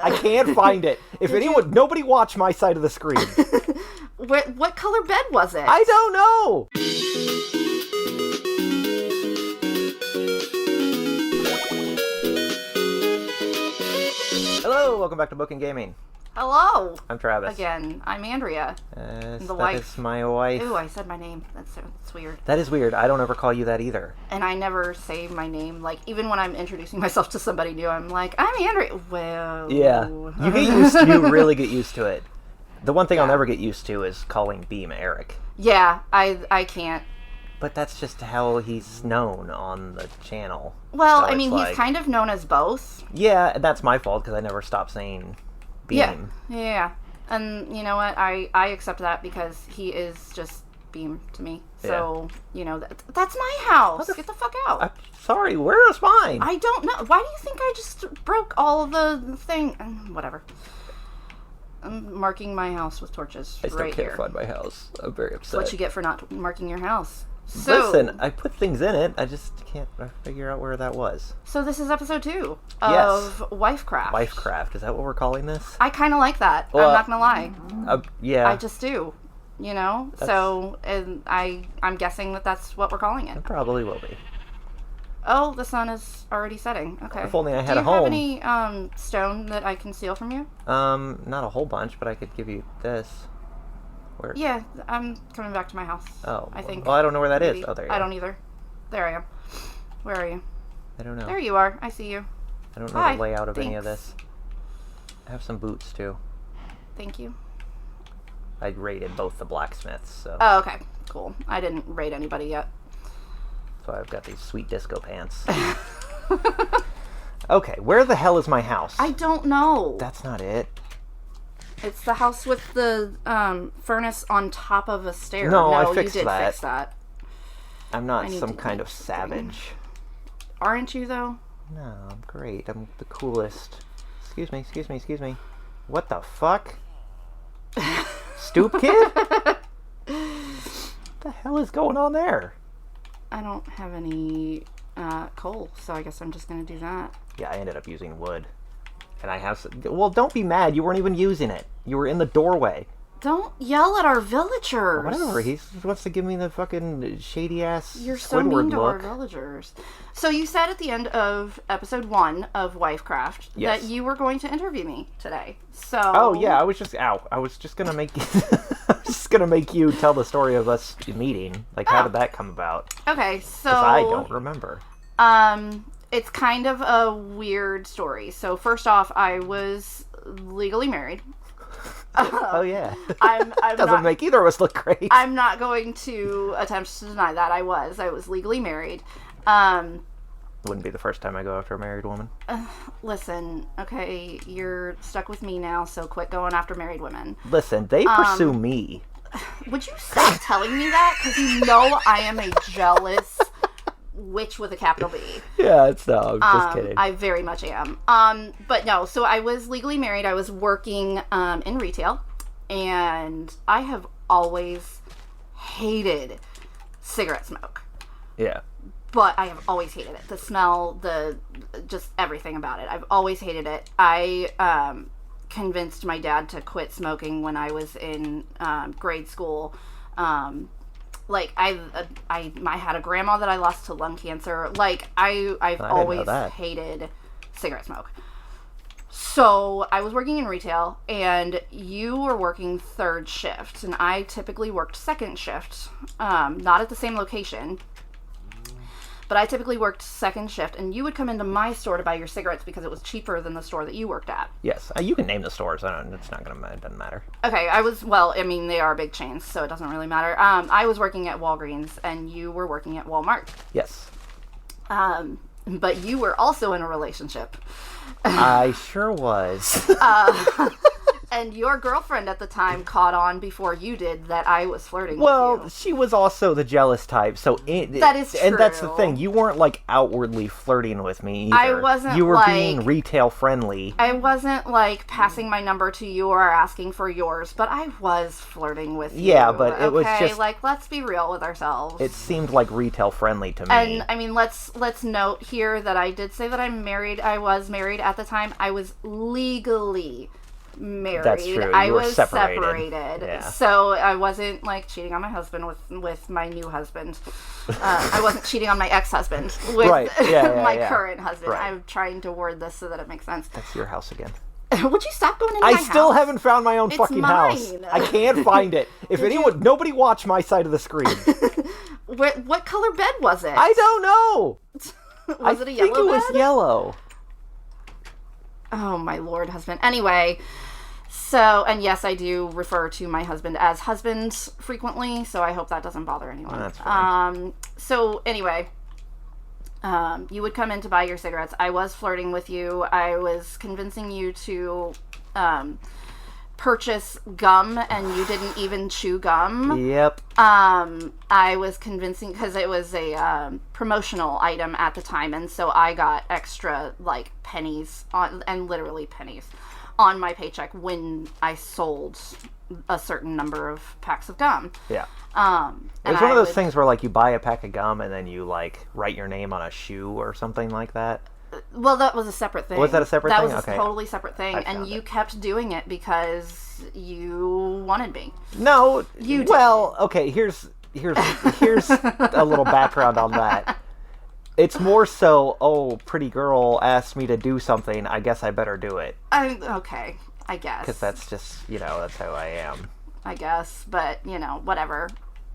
I can't find it. If nobody watch my side of the screen. What color bed was it? I don't know. Hello, welcome back to Bookend Gaming. Hello. I'm Travis. Again, I'm Andrea. The wife. That is my wife. Ooh, I said my name. That's weird. That is weird. I don't ever call you that either. And I never say my name. Like, even when I'm introducing myself to somebody new, I'm like, I'm Andrea. Well... Yeah. You really get used to it. The one thing I'll never get used to is calling Beam Eric. Yeah, I can't. But that's just how he's known on the channel. Well, So I mean, he's kind of known as both. Yeah, and that's my fault because I never stopped saying Beam. Yeah. And you know what? I accept that because he is just Beam to me. So, you know, that's my house. Get the fuck out. I'm sorry, where's mine? I don't know. Why do you think I just broke all of the thing? Whatever. I'm marking my house with torches I still right can't here. find my house. I'm very upset. That's what you get for not marking your house. So, Listen, I put things in it. I just can't figure out where that was. So this is episode 2 of Wifecraft. Wifecraft. Is that what we're calling this? I kind of like that. Well, I'm not going to lie. Yeah. I just do. You know? So, and I'm guessing that's what we're calling it. It probably will be. Oh, the sun is already setting. Okay. If only I had a home. Do you have any stone that I can steal from you? Not a whole bunch, but I could give you this. Where? Yeah, I'm coming back to my house. Oh. I think. Well, I don't know where that maybe. is. Oh, there you I are. don't either. There I am. Where are you? I don't know. There you are. I see you. I don't know Hi. the layout of Thanks. any of this. I have some boots, too. Thank you. I raided both the blacksmiths, so... Oh, okay. Cool. I didn't raid anybody yet. So I've got these sweet disco pants. Okay, where the hell is my house? I don't know. That's not it. It's the house with the furnace on top of a stair. No, I fixed you did that. fix that. I'm not I need some to kind make of savage. Aren't you, though? No, I'm great. I'm the coolest. Excuse me. What the fuck? Stoop kid? What the hell is going on there? I don't have any coal, so I guess I'm just going to do that. Yeah, I ended up using wood. And I have some... Well, don't be mad. You weren't even using it. You were in the doorway. Don't yell at our villagers. Whatever. He wants to give me the fucking shady-ass You're so Squidward mean to our look. villagers. So you said at the end of episode 1 of Wifecraft that you were going to interview me today. So... Oh, yeah. I was just going to make you... I was just going to make you tell the story of us meeting. Like, how did that come about? Okay, so... Because I don't remember. It's kind of a weird story. So first off, I was legally married. Oh yeah. I'm Doesn't not, make either of us look great. I'm not going to attempt to deny that. I was legally married. Wouldn't be the first time I go after a married woman. Listen, okay, you're stuck with me now, so quit going after married women. Listen, they pursue me. Would you stop telling me that? Because you know I am a jealous witch with a capital B. Yeah, I'm just kidding. I very much am. But no, so I was legally married. I was working in retail, and I have always hated cigarette smoke. Yeah. But I have always hated it. The smell, just everything about it. I've always hated it. I convinced my dad to quit smoking when I was in grade school. Like I had a grandma that I lost to lung cancer. Like I've always hated cigarette smoke. So I was working in retail, and you were working third shift, and I typically worked second shift. Not at the same location, but I typically worked second shift, and you would come into my store to buy your cigarettes because it was cheaper than the store that you worked at. Yes, you can name the stores. It's not gonna. It doesn't matter. Okay, they are big chains, so it doesn't really matter. I was working at Walgreens, and you were working at Walmart. Yes. But you were also in a relationship. I sure was. And your girlfriend at the time caught on before you did that I was flirting with Well, you. she was also the jealous type, so... That is true. And that's the thing. You weren't, like, outwardly flirting with me either. I wasn't, You were like... being retail friendly. I wasn't, like, passing my number to you or asking for yours, but I was flirting with you. Yeah, but it was just... like, let's be real with ourselves. It seemed like retail friendly to me. And, I mean, let's note here that I did say that I'm married. I was married at the time. I was legally married. That's true. I You were was separated. Yeah. So I wasn't, like, cheating on my husband with my new husband. I wasn't cheating on my ex-husband with Right. Yeah, my current husband. Right. I'm trying to word this so that it makes sense. That's your house again. Would you stop going into my house? I still haven't found my own It's fucking house. mine. I can't find it. If anyone... Nobody watch my side of the screen. What color bed was it? I don't know. Was it a yellow I think it was bed? yellow. Oh, my lord, husband. Anyway, so, and yes, I do refer to my husband as husband frequently, so I hope that doesn't bother anyone. That's fine. So, anyway, you would come in to buy your cigarettes. I was flirting with you. I was convincing you to purchase gum, and you didn't even chew gum. Yep. I was convincing, because it was a promotional item at the time, and so I got extra, like, pennies, and literally pennies, on my paycheck when I sold a certain number of packs of gum. Yeah. It was one of those things where, like, you buy a pack of gum and then you, like, write your name on a shoe or something like that. Well, that was a separate thing. Was that a separate thing? That was Okay. a totally separate thing, I and found you it. kept doing it because you wanted me. No. You did. Well, okay, here's a little background on that. It's more so, pretty girl asked me to do something, I guess I better do it. Okay, I guess. Because that's just, that's how I am. I guess, but, whatever.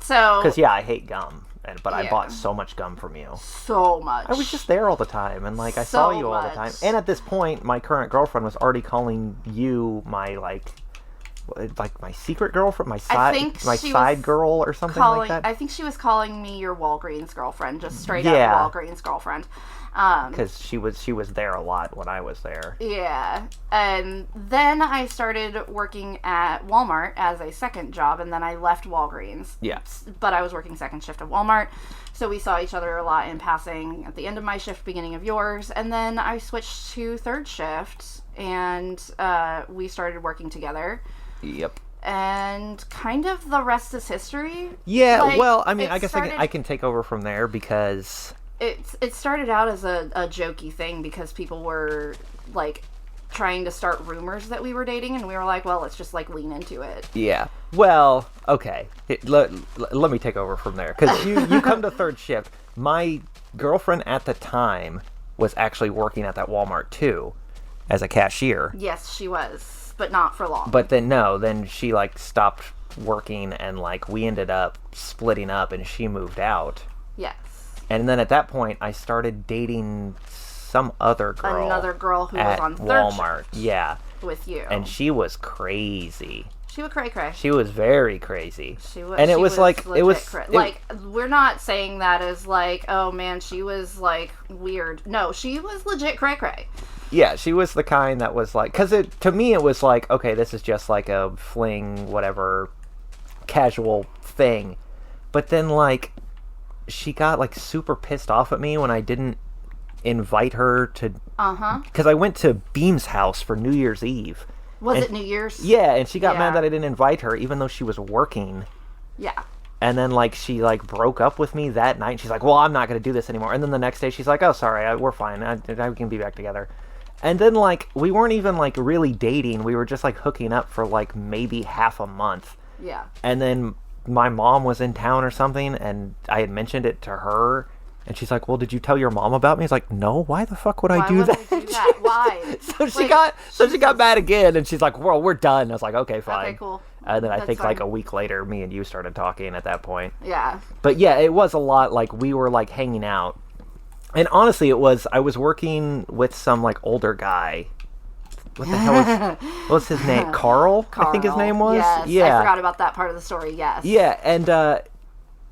So... Because, yeah, I hate gum. But I Yeah. bought so much gum from you. So much. I was just there all the time, and, like, I So saw you all the time. much. And at this point, my current girlfriend was already calling you my, like my secret girlfriend, my side girl or something like that. I think she was calling me your Walgreens girlfriend, just straight Yeah. up Walgreens girlfriend. Because she was there a lot when I was there. Yeah. And then I started working at Walmart as a second job, and then I left Walgreens. Yeah. But I was working second shift at Walmart, so we saw each other a lot in passing at the end of my shift, beginning of yours, and then I switched to third shift, and we started working together. Yep. And kind of the rest is history. Yeah, Like, well, I mean, it I guess started- I can take over from there because... It started out as a jokey thing because people were, like, trying to start rumors that we were dating, and we were like, well, let's just, like, lean into it. Yeah. Well, okay. Let me take over from there. Because you come to third shift. My girlfriend at the time was actually working at that Walmart, too, as a cashier. Yes, she was, but not for long. But then she, like, stopped working, and, like, we ended up splitting up, and she moved out. Yes. And then at that point, I started dating some other girl. Another girl who was at on third Walmart. shift Yeah. with you. And she was crazy. She was cray-cray. She was very crazy. She was, and it she was like legit it was cra- it- like, we're not saying that as like, oh man, she was like weird. No, she was legit cray-cray. Yeah, she was the kind that was like, because to me it was like, okay, this is just like a fling, whatever, casual thing. But then like, she got like super pissed off at me when I didn't invite her to. Because I went to Beam's house for New Year's Eve. Was it New Year's? Yeah, and she got Yeah. mad that I didn't invite her, even though she was working. Yeah. And then, like, she, like, broke up with me that night. She's like, well, I'm not going to do this anymore. And then the next day, she's like, oh, sorry, we're fine. I can be back together. And then, like, we weren't even, like, really dating. We were just, like, hooking up for, like, maybe half a month. Yeah. And then my mom was in town or something, and I had mentioned it to her. And she's like, well, did you tell your mom about me? He's like, no, why the fuck would I do that? I do that? Why? So she got mad again, and she's like, well, we're done. I was like, okay, fine. Okay, cool. And then I That's think like fine. a week later, me and you started talking at that point. Yeah. But yeah, it was a lot like we were like hanging out. And honestly, I was working with some like older guy. What the hell what's his name? Carl, I think his name was? Yes. Yeah. I forgot about that part of the story, yes. Yeah, and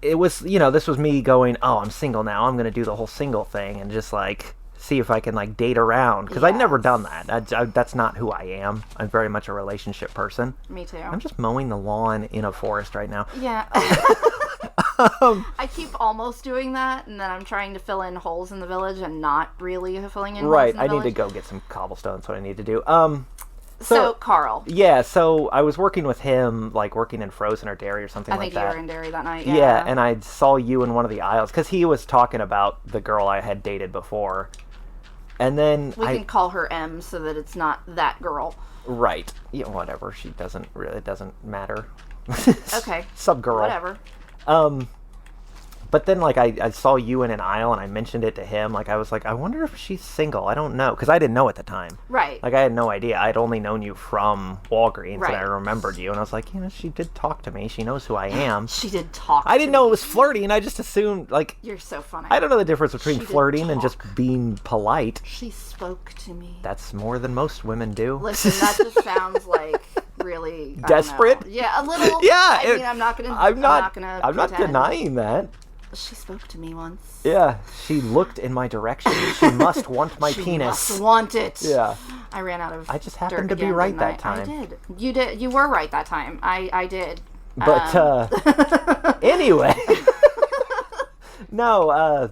it was, this was me going, oh, I'm single now. I'm going to do the whole single thing and just like see if I can like date around, because I'd never Yes. done that. That's not who I am. I'm very much a relationship person. Me too. I'm just mowing the lawn in a forest right now. Yeah. I keep almost doing that, and then I'm trying to fill in holes in the village and not really filling in Right, holes in the I need to village. go get some cobblestone. That's what I need to do. So, Carl. Yeah, so I was working with him, like working in Frozen or Dairy or something I like think that. you were in Derry that night. Yeah, and I saw you in one of the aisles, because he was talking about the girl I had dated before. And then we can call her M so that it's not that girl. Right. Yeah, whatever. She doesn't really, it doesn't matter. Okay. Sub girl. Whatever. But then, like, I saw you in an aisle, and I mentioned it to him. Like, I was like, I wonder if she's single. I don't know. Because I didn't know at the time. Right. Like, I had no idea. I'd only known you from Walgreens, Right. and I remembered you. And I was like, you know, she did talk to me. She knows who I am. She did talk I didn't to know me. it was flirting. I just assumed, like, You're so funny. I don't know the difference between She did flirting and talk. just being polite. She spoke to me. That's more than most women do. Listen, that just sounds like really I don't Desperate? know. Yeah, a little. Yeah, I mean, I'm not gonna. I'm not pretend. denying that. She spoke to me once. Yeah, she looked in my direction. She must want my She penis. must want it. Yeah. I ran out of. I just happened dirt to be again, right didn't that I? time. I did. You did. You were right that time. I did. But anyway, no.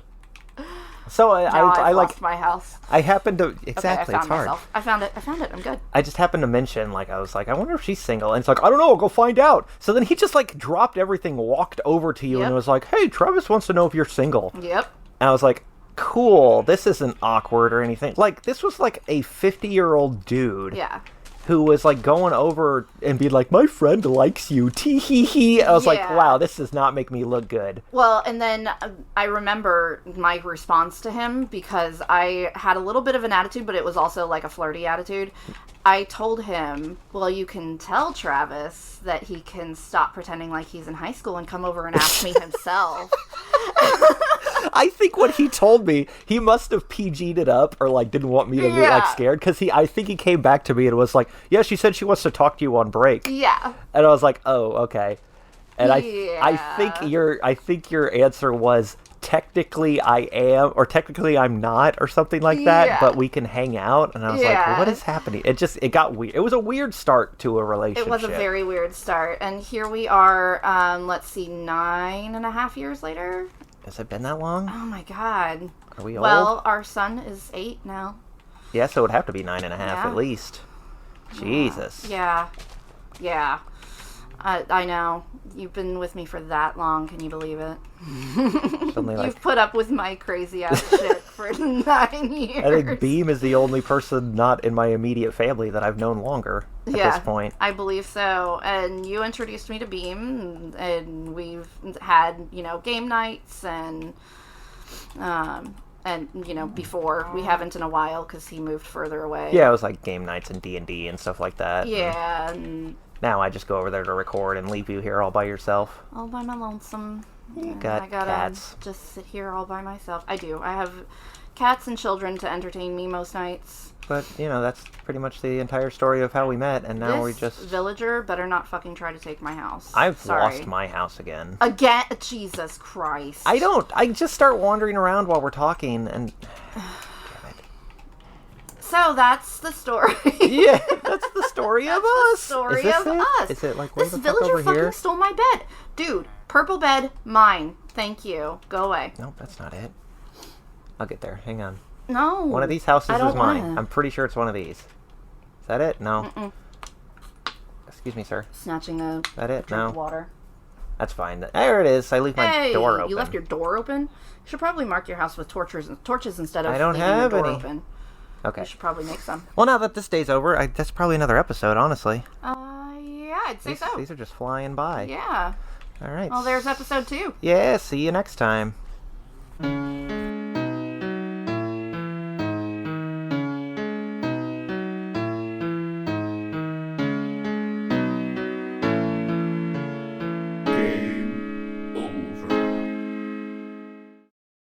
So Now I I've like lost my house. I happened to Okay, exactly. I It's found hard. myself. I found it. I'm good. I just happened to mention, like, I was like, I wonder if she's single. And it's like, I don't know, I'll go find out. So then he just, like, dropped everything, walked over to you, Yep. and was like, hey, Travis wants to know if you're single. Yep. And I was like, cool, this isn't awkward or anything. Like, this was, like, a 50-year-old dude Yeah. who was, like, going over and being like, my friend likes you, tee-hee-hee. I was like, Yeah. wow, this does not make me look good. Well, and then I remember my response to him because I had a little bit of an attitude, but it was also like a flirty attitude. I told him, well, you can tell Travis that he can stop pretending like he's in high school and come over and ask me himself. I think what he told me, he must have PG'd it up or, like, didn't want me to be, like, Yeah. scared. Because I think he came back to me and was like, yeah, she said she wants to talk to you on break. Yeah. And I was like, oh, okay. And I Yeah. think your answer was, technically I am, or technically I'm not, or something like that, Yeah. but we can hang out. And I was like, Yeah. what is happening? It got weird. It was a weird start to a relationship. It was a very weird start. And here we are, let's see, 9.5 years later? Has it been that long? Oh my god. Are we old? Well, our son is 8 now. Yeah, so it would have to be 9.5 Yeah. at least. Jesus. Yeah. Yeah. I know. You've been with me for that long. Can you believe it? Suddenly, like, You've put up with my crazy ass shit for 9 years. I think Beam is the only person not in my immediate family that I've known longer at this point. I believe so. And you introduced me to Beam, and we've had, game nights and before. We haven't in a while because he moved further away. Yeah, it was like game nights and D&D and stuff like that. Yeah, and Now I just go over there to record and leave you here all by yourself. all by my lonesome. You And got I gotta cats. just sit here all by myself. I do. I have cats and children to entertain me most nights. But, that's pretty much the entire story of how we met, and now we This just... villager better not fucking try to take my house. I've Sorry. lost my house again. Again? Jesus Christ. I just start wandering around while we're talking, and... So that's the story. Yeah, that's the story of us. Story Is this of it? us. Is it like way This the fuck villager over fucking here? stole my bed. Dude, purple bed, mine. Thank you. Go away. Nope, that's not it. I'll get there. Hang on. No. One of these houses I don't is mine. wanna. I'm pretty sure it's one of these. Is that it? No. Excuse me, sir. Snatching a That it? drink No. of water. That's fine. There it is. I leave my Hey, door open. you left your door open? You should probably mark your house with torches instead of I don't leaving have your door any. open. Okay. You should probably make some. Well, now that this day's over, that's probably another episode, honestly. Yeah, I'd say so. These are just flying by. Yeah. All right. Well, there's episode 2. Yeah, see you next time.